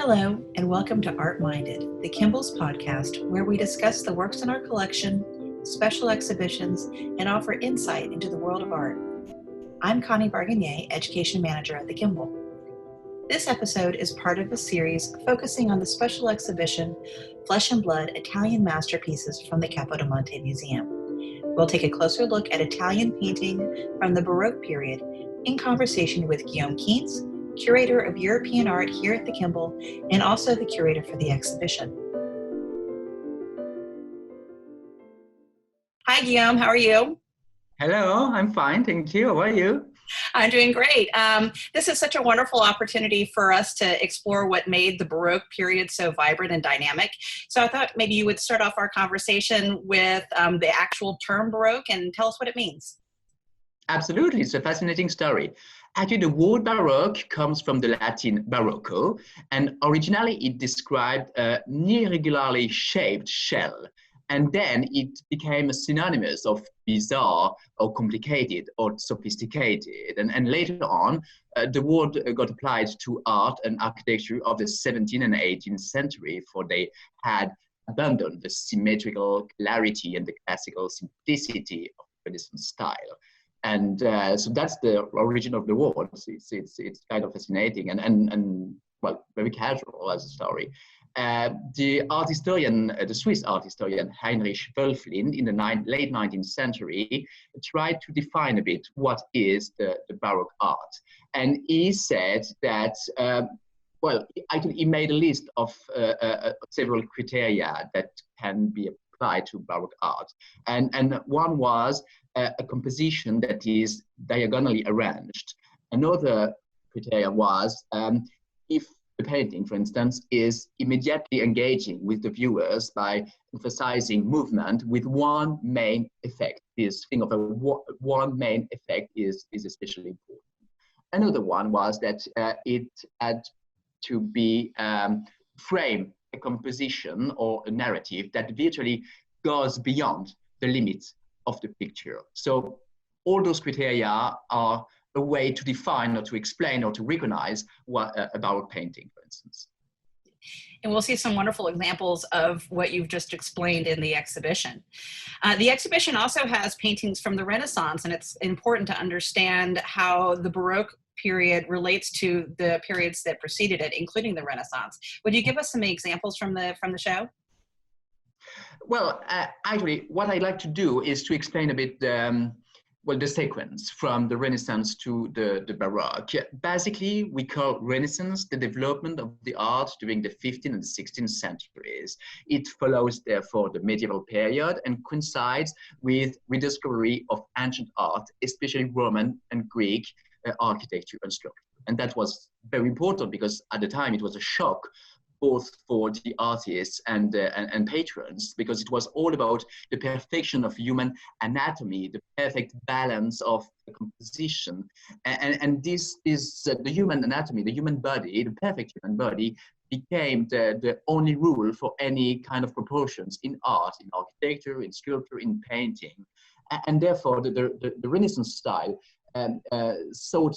Hello, and welcome to Art Minded, the Kimbell's podcast, where we discuss the works in our collection, special exhibitions, and offer insight into the world of art. I'm Connie Barganier, Education Manager at the Kimbell. This episode is part of a series focusing on the special exhibition, Flesh and Blood, Italian Masterpieces from the Capodimonte Museum. We'll take a closer look at Italian painting from the Baroque period in conversation with Guillaume Kientz, curator of European art here at the Kimbell, and also the curator for the exhibition. Hi, Guillaume. How are you? Hello, I'm fine. Thank you. How are you? I'm doing great. This is such a wonderful opportunity for us to explore what made the Baroque period so vibrant and dynamic. So I thought maybe you would start off our conversation with the actual term Baroque and tell us what it means. Absolutely. It's a fascinating story. Actually, the word Baroque comes from the Latin barocco, and originally it described an irregularly shaped shell. And then it became a synonymous of bizarre or complicated or sophisticated. And later on, the word got applied to art and architecture of the 17th and 18th century, for they had abandoned the symmetrical clarity and the classical simplicity of the Renaissance style. And so that's the origin of the word. It's kind of fascinating and well, very casual as a story. The art historian, the Swiss art historian Heinrich Wölfflin, in the late 19th century, tried to define a bit what is the Baroque art. And he said that, well, actually he made a list of several criteria that can be applied to Baroque art. And one was a composition that is diagonally arranged. Another criteria was if the painting, for instance, is immediately engaging with the viewers by emphasizing movement with one main effect. This thing of a one main effect is especially important. Another one was that it had to be frame a composition or a narrative that virtually goes beyond the limits of the picture. So all those criteria are a way to define or to explain or to recognize what a Baroque painting, for instance. And we'll see some wonderful examples of what you've just explained in the exhibition. The exhibition also has paintings from the Renaissance, and it's important to understand how the Baroque period relates to the periods that preceded it, including the Renaissance. Would you give us some examples from the show? Well, actually, what I'd like to do is to explain a bit well, the sequence from the Renaissance to the Baroque. Basically, we call Renaissance the development of the art during the 15th and 16th centuries. It follows, therefore, the medieval period and coincides with rediscovery of ancient art, especially Roman and Greek architecture and sculpture. And that was very important because at the time it was a shock both for the artists and patrons, because it was all about the perfection of human anatomy, the perfect balance of the composition. And this is the human anatomy, the human body, the perfect human body became the only rule for any kind of proportions in art, in architecture, in sculpture, in painting. And therefore the Renaissance style sought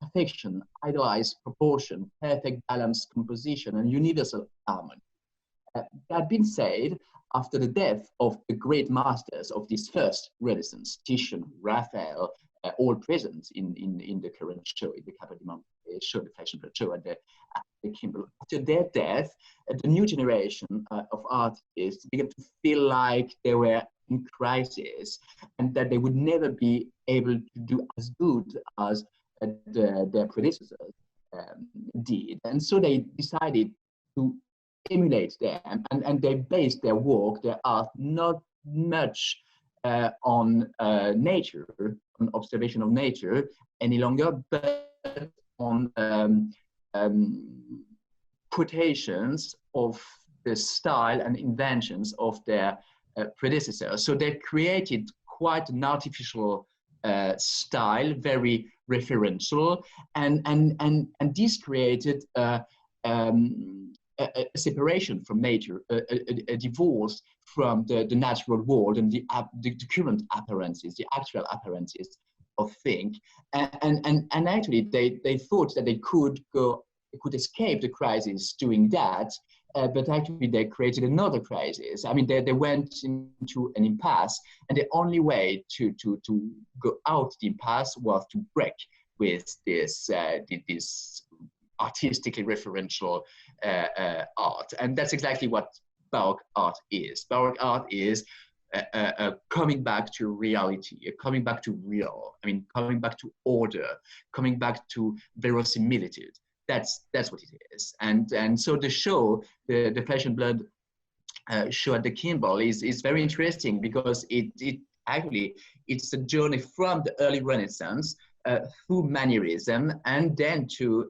perfection, idealized proportion, perfect balance, composition, and universal harmony. That being said, after the death of the great masters of this first Renaissance, Titian, Raphael, all present in the current show, in the Capodimonte show, the Flesh and Blood show at the Kimbell, after their death, the new generation of artists began to feel like they were in crisis and that they would never be able to do as good as their predecessors did. And so they decided to emulate them, and they based their work, their art, not much on nature, on observation of nature any longer, but on quotations of the style and inventions of their predecessors. So they created quite an artificial style, very referential, and this created a separation from nature, a divorce from the natural world and the current appearances, the actual appearances of things. And actually, they thought that they could go could escape the crisis doing that, but actually they created another crisis. I mean, they went into an impasse, and the only way to go out the impasse was to break with this artistically referential art. And that's exactly what Baroque art is. Baroque art is coming back to reality, coming back to real. I mean, coming back to order, coming back to verisimilitude. That's what it is. And so the show, the Flesh and Blood show at the Kimbell is very interesting, because it actually, it's a journey from the early Renaissance through Manierism and then to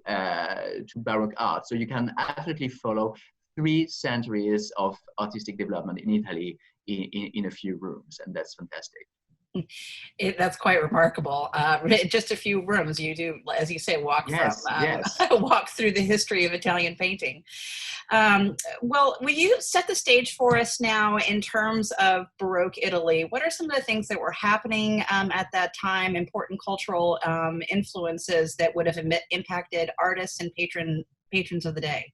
Baroque art. So you can absolutely follow 3 centuries of artistic development in Italy in a few rooms, and that's fantastic. That's quite remarkable. Just a few rooms, you do, as you say, walk Yes, from yes. walk through the history of Italian painting. Well, will you set the stage for us now in terms of Baroque Italy? What are some of the things that were happening at that time, important cultural influences that would have impacted artists and patrons of the day?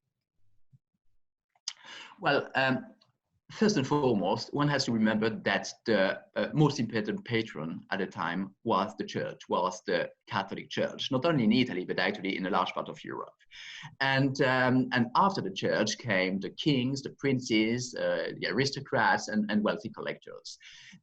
Well, first and foremost, one has to remember that the most important patron at the time was the church, was the Catholic Church, not only in Italy, but actually in a large part of Europe. And after the church came the kings, the princes, the aristocrats, and wealthy collectors.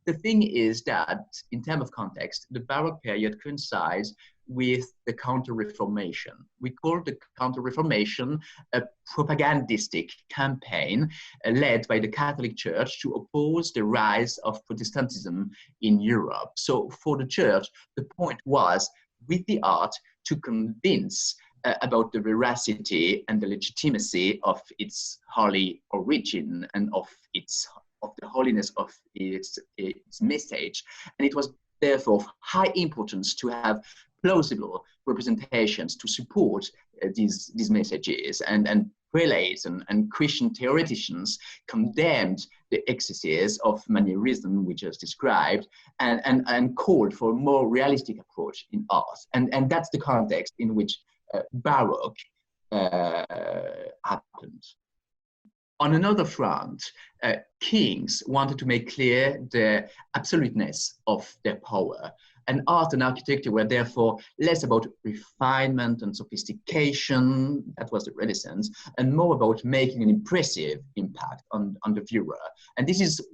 The thing is that, in terms of context, the Baroque period coincides with the Counter-Reformation. We call the Counter-Reformation a propagandistic campaign led by the Catholic Church to oppose the rise of Protestantism in Europe. So for the church, the point was, with the art, to convince about the veracity and the legitimacy of its holy origin and of the holiness of its message. And it was therefore of high importance to have plausible representations to support these messages, and prelates and Christian theoreticians condemned the excesses of Manierism, which is described, and called for a more realistic approach in art. And that's the context in which Baroque happened. On another front, kings wanted to make clear the absoluteness of their power. And art and architecture were therefore less about refinement and sophistication, that was the Renaissance, and more about making an impressive impact on the viewer. And this is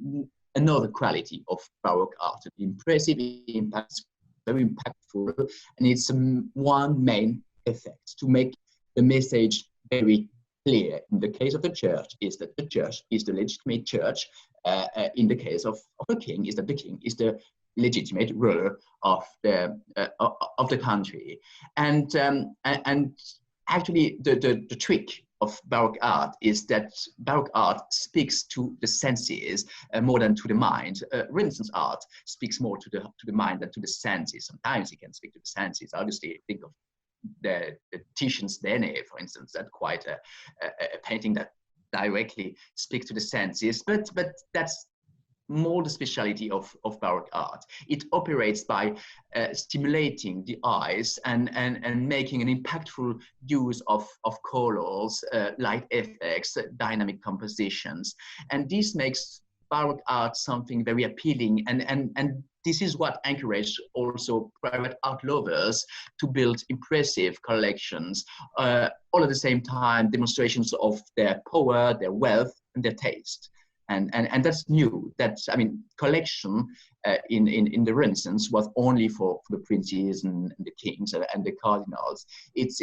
another quality of Baroque art. The impressive impact, very impactful, and it's one main effect, to make the message very clear. In the case of the church, is that the church is the legitimate church. In the case of a king, is that the king is the legitimate ruler of the country. And actually the trick of Baroque art is that Baroque art speaks to the senses more than to the mind. Renaissance art speaks more to the mind than to the senses. Sometimes it can speak to the senses. Obviously, think of the Titian's Dene, for instance. That's quite a painting that directly speaks to the senses, but that's more the speciality of Baroque art. It operates by stimulating the eyes and making an impactful use of colors, light effects, dynamic compositions. And this makes Baroque art something very appealing, and this is what encouraged also private art lovers to build impressive collections, all at the same time demonstrations of their power, their wealth, and their taste. And that's new. That's, I mean, collection in the Renaissance was only for the princes and the kings and the cardinals. It's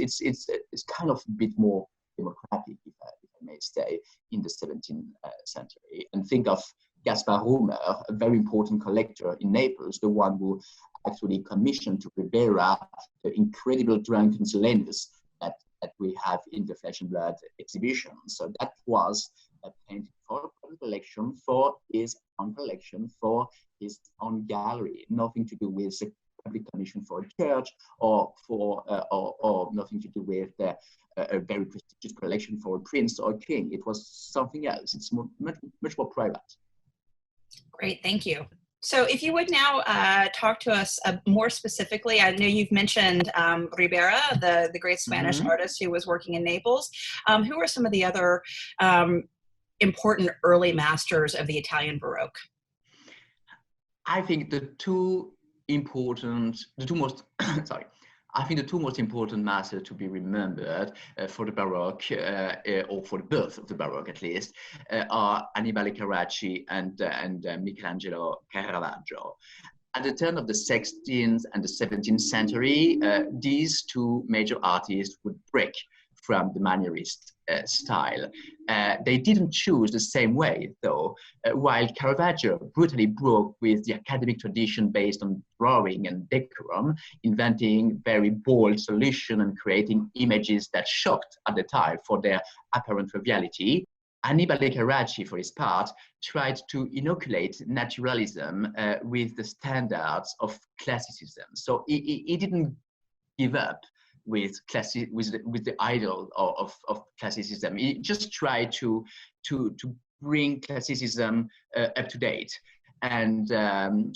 kind of a bit more democratic, if I may say, in the 17th century. And think of Gaspar Romer, a very important collector in Naples, the one who actually commissioned to Ribera the incredible drunken Silenus that we have in the Flesh and Blood exhibition. So that was a painting for a collection, for his own collection, for his own gallery, nothing to do with a public commission for a church, or nothing to do with a very prestigious collection for a prince or a king. It was something else. It's much more private. Great, thank you. So if you would now talk to us more specifically, I know you've mentioned Ribera, the great Spanish artist who was working in Naples. Who are some of the other important early masters of the Italian Baroque? I think the two most, sorry, I think the two most important masters to be remembered for the Baroque, or for the birth of the Baroque at least, are Annibale Carracci and Michelangelo Caravaggio. At the turn of the 16th and the 17th century, these two major artists would break from the Manierist style. They didn't choose the same way, though. While Caravaggio brutally broke with the academic tradition based on drawing and decorum, inventing very bold solutions and creating images that shocked at the time for their apparent triviality, Annibale Carracci, for his part, tried to inoculate naturalism with the standards of classicism. So he didn't give up with the idol of classicism. He just tried to bring classicism up to date. And in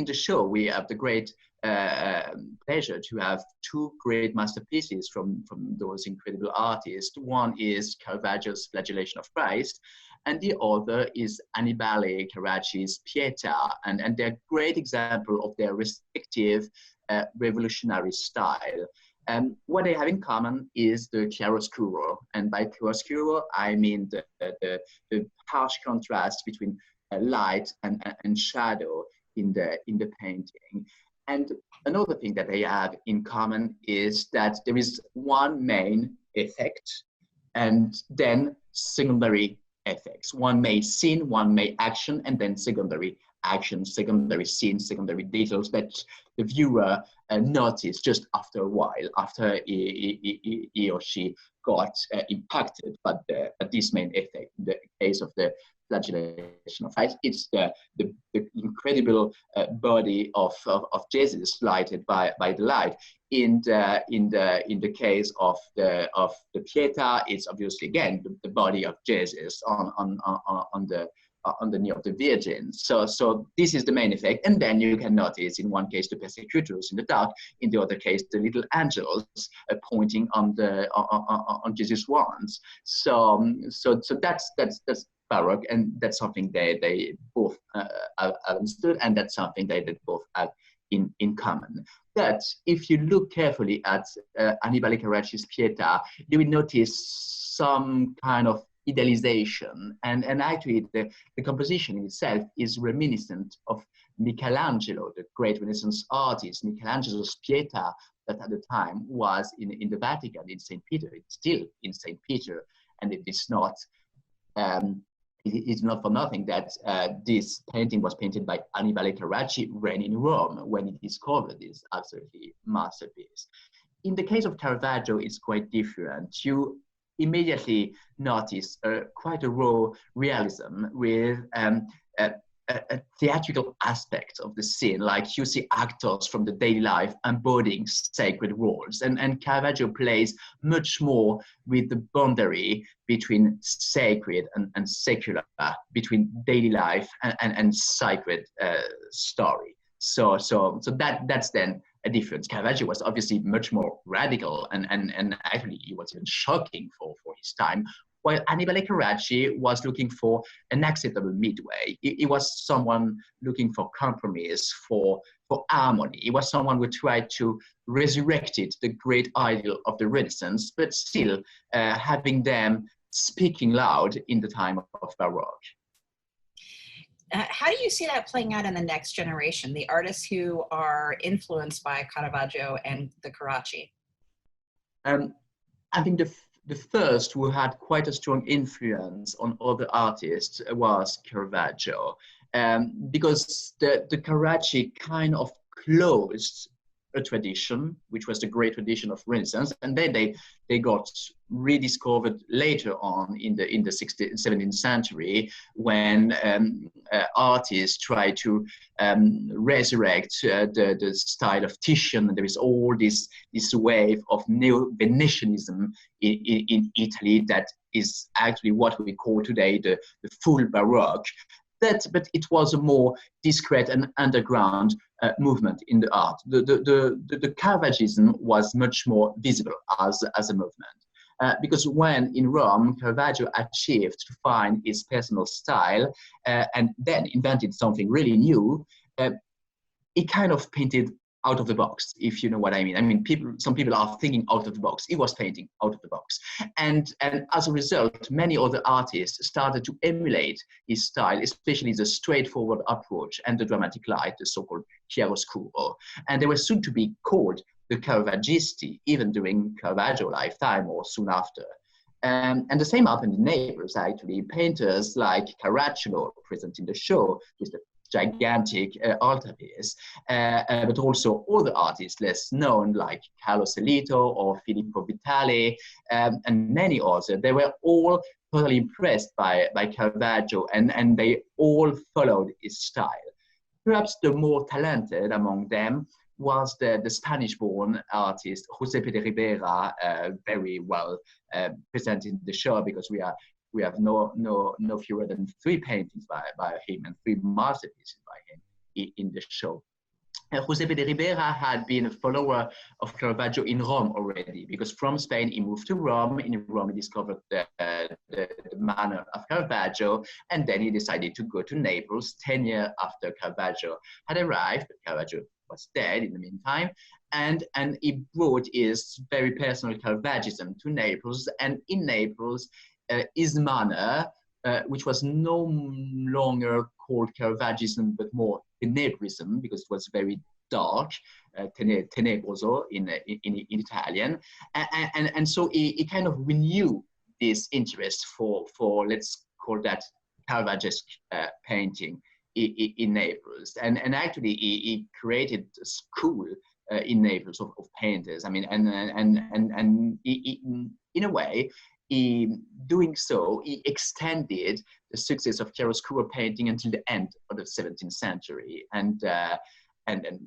the show we have the great pleasure to have two great masterpieces from those incredible artists. One is Caravaggio's Flagellation of Christ, and the other is Annibale Carracci's Pieta, and they're great example of their respective revolutionary style. What they have in common is the chiaroscuro, and by chiaroscuro I mean the harsh contrast between light and shadow in the painting. And another thing that they have in common is that there is one main effect and then secondary effects. One main scene, one main action, and then secondary action, secondary scenes, secondary details that the viewer noticed just after a while, after he or she got impacted by this main effect. In the case of the Flagellation of Christ, it's the incredible body of Jesus lighted by the light. In the case of the Pieta, it's obviously again the body of Jesus on the knee of the Virgin. So this is the main effect. And then you can notice in one case the persecutors in the dark, in the other case the little angels pointing on Jesus' wands. So that's Baroque, and that's something they both have understood, and that's something they both have in common. But if you look carefully at Annibale Carracci's Pieta, you will notice some kind of idealization, and actually the composition itself is reminiscent of Michelangelo, the great Renaissance artist. Michelangelo's Pieta, that at the time was in the Vatican, in St. Peter. It's still in St. Peter, and it is not for nothing that this painting was painted by Annibale Carracci when in Rome, when he discovered this absolutely masterpiece. In the case of Caravaggio, it's quite different. You immediately notice quite a raw realism with a theatrical aspect of the scene, like you see actors from the daily life embodying sacred roles, and Caravaggio plays much more with the boundary between sacred and secular, between daily life and sacred story. So that's then a difference. Caravaggio was obviously much more radical, and actually he was even shocking for his time, while Annibale Carracci was looking for an acceptable midway. He was someone looking for compromise, for harmony. He was someone who tried to resurrect the great ideal of the Renaissance, but still having them speaking loud in the time of Baroque. How do you see that playing out in the next generation, the artists who are influenced by Caravaggio and the Carracci? I think the first who had quite a strong influence on other artists was Caravaggio, because the Carracci kind of closed a tradition, which was the great tradition of Renaissance, and then they got rediscovered later on in the 17th century when artists tried to resurrect the style of Titian. There is all this wave of neo-Venetianism in Italy that is actually what we call today the full Baroque. but it was a more discreet and underground movement in the art. The Caravaggism was much more visible as a movement. Because when in Rome, Caravaggio achieved to find his personal style and then invented something really new, he kind of painted out of the box, if you know what I mean. I mean, some people are thinking out of the box. He was painting out of the box. And as a result, many other artists started to emulate his style, especially the straightforward approach and the dramatic light, the so-called chiaroscuro. And they were soon to be called the Caravaggisti, even during Caravaggio's lifetime or soon after. And the same happened in Naples, actually. Painters like Carracci, present in the show, with the gigantic altarpiece, but also other artists less known like Carlo Sellito or Filippo Vitale, and many others. They were all totally impressed by Caravaggio, and they all followed his style. Perhaps the more talented among them was the Spanish-born artist Giuseppe de Ribera, very well presented in the show, because we have no fewer than 3 paintings by him and 3 masterpieces by him in the show. Giuseppe de Ribera had been a follower of Caravaggio in Rome already, because from Spain he moved to Rome. In Rome he discovered the manner of Caravaggio, and then he decided to go to Naples 10 years after Caravaggio had arrived, but Caravaggio was dead in the meantime, and he brought his very personal Caravaggism to Naples, and in Naples, his manner, which was no longer called Caravaggism, but more Tenebrism, because it was very dark, tenebroso in Italian, and so he kind of renewed this interest for let's call that Caravaggesque painting in Naples, and actually he created a school in Naples of painters. I mean, and he, in a way, doing so, he extended the success of chiaroscuro painting until the end of the 17th century, and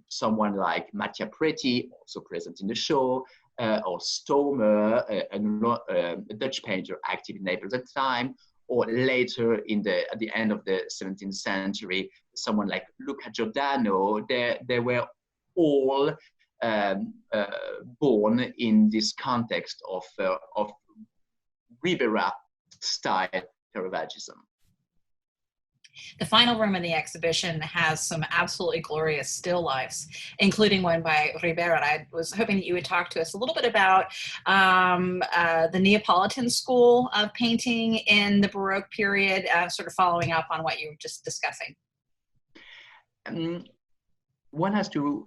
someone like Mattia Preti, also present in the show, or Stomer, a Dutch painter active in Naples at the time, or later at the end of the 17th century, someone like Luca Giordano. They were all born in this context of Ribera style Caravaggism. The final room in the exhibition has some absolutely glorious still lifes, including one by Ribera. I was hoping that you would talk to us a little bit about the Neapolitan School of painting in the Baroque period, sort of following up on what you were just discussing. One has to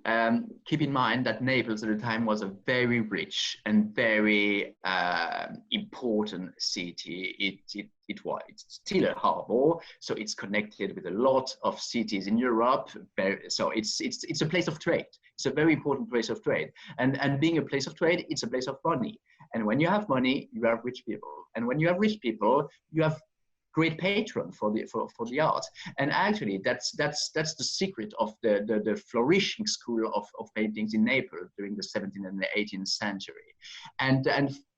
keep in mind that Naples at the time was a very rich and very important city. It's still a harbor, so it's connected with a lot of cities in Europe. So it's a place of trade. It's a very important place of trade. And being a place of trade, it's a place of money. And when you have money, you have rich people. And when you have rich people, you have great patron for the art. And actually that's the secret of the flourishing school of paintings in Naples during the 17th and the 18th century. And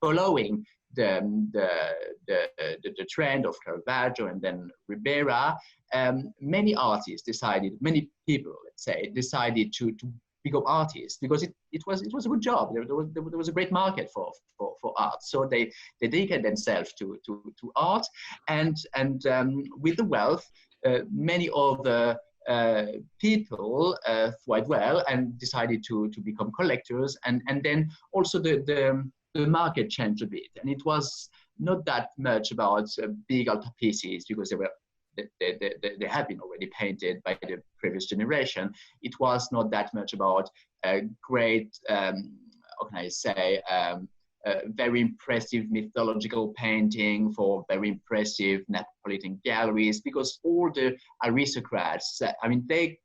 following the trend of Caravaggio and then Ribera, many people, let's say, decided to become artists, because it was a good job. There was a great market for art, so they dedicated themselves to art, and with the wealth, many other people thrived well and decided to become collectors, and then also the market changed a bit, and it was not that much about big altarpieces, because they had been already painted by the previous generation. It was not that much about great, how can I say, very impressive mythological painting for very impressive Neapolitan galleries, because all the aristocrats, I mean, they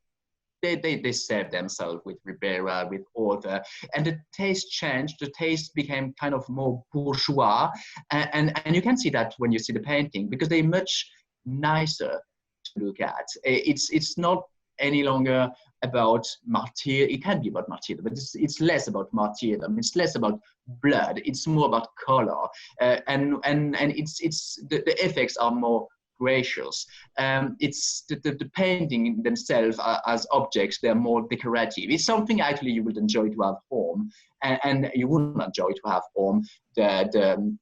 served themselves with Ribera, with other, and the taste changed. The taste became kind of more bourgeois, and you can see that when you see the painting, because they're much nicer to look at. It's not any longer about martyr. It can be about martyrdom, but it's less about martyrdom. It's less about blood. It's more about color, and it's the effects are more gracious. It's the painting themselves as objects, they're more decorative. It's something actually you would enjoy to have home, and you wouldn't enjoy to have home the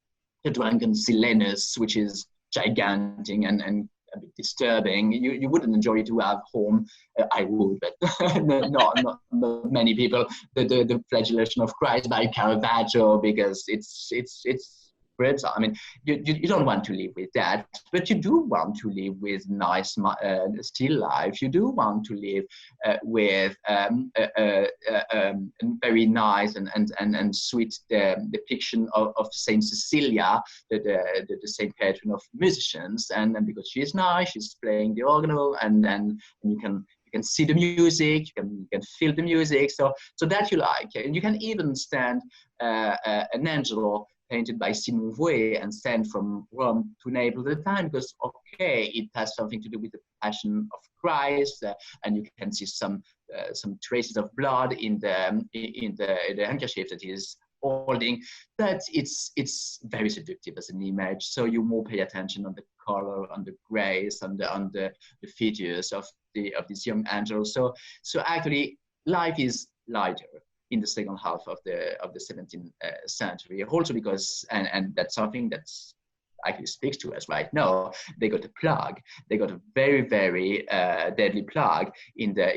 drunken Silenus, which is gigantic and a bit disturbing. You wouldn't enjoy to have home. I would, but not many people. The Flagellation of Christ by Caravaggio, because it's brutal. I mean, you don't want to live with that, but you do want to live with nice still life. You do want to live with very nice and sweet depiction of Saint Cecilia, the Saint patron of musicians, and because she is nice, she's playing the organ, and you can see the music, you can feel the music, so that you like. And you can even stand an angel painted by Simon Vouet and sent from Rome to Naples at the time, because okay, it has something to do with the Passion of Christ, and you can see some traces of blood in the handkerchief that he is holding, but it's very seductive as an image. So you more pay attention on the color, on the grace, on the features of this young angel. So actually, life is lighter in the second half of the 17th century, also because, and that's something that's actually speaks to us right now. They got a plague. They got a very, very deadly plague in the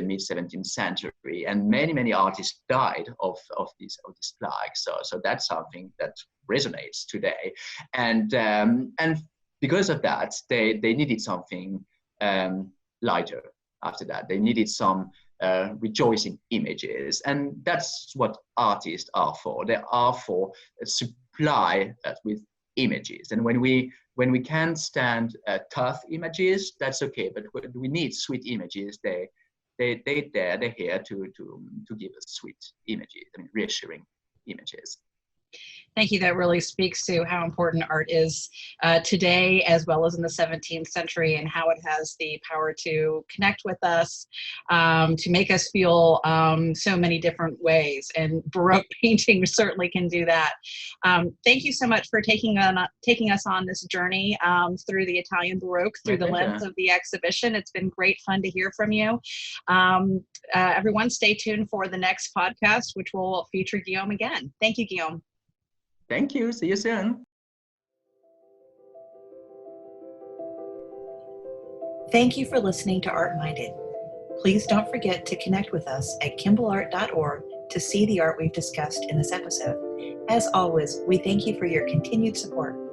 mid 17th century, and many artists died of this plague. So that's something that resonates today, and because of that, they needed something lighter. After that, they needed some rejoicing images, and that's what artists are for. They are for supply us with images, and when we can't stand tough images, that's okay. But when we need sweet images, they're here to give us sweet images, I mean, reassuring images. Thank you. That really speaks to how important art is today, as well as in the 17th century, and how it has the power to connect with us, to make us feel so many different ways. And Baroque painting certainly can do that. Thank you so much for taking us on this journey through the Italian Baroque, through the lens of the exhibition. It's been great fun to hear from you. Everyone, stay tuned for the next podcast, which will feature Guillaume again. Thank you, Guillaume. Thank you. See you soon. Thank you for listening to Art Minded. Please don't forget to connect with us at kimbellart.org to see the art we've discussed in this episode. As always, we thank you for your continued support.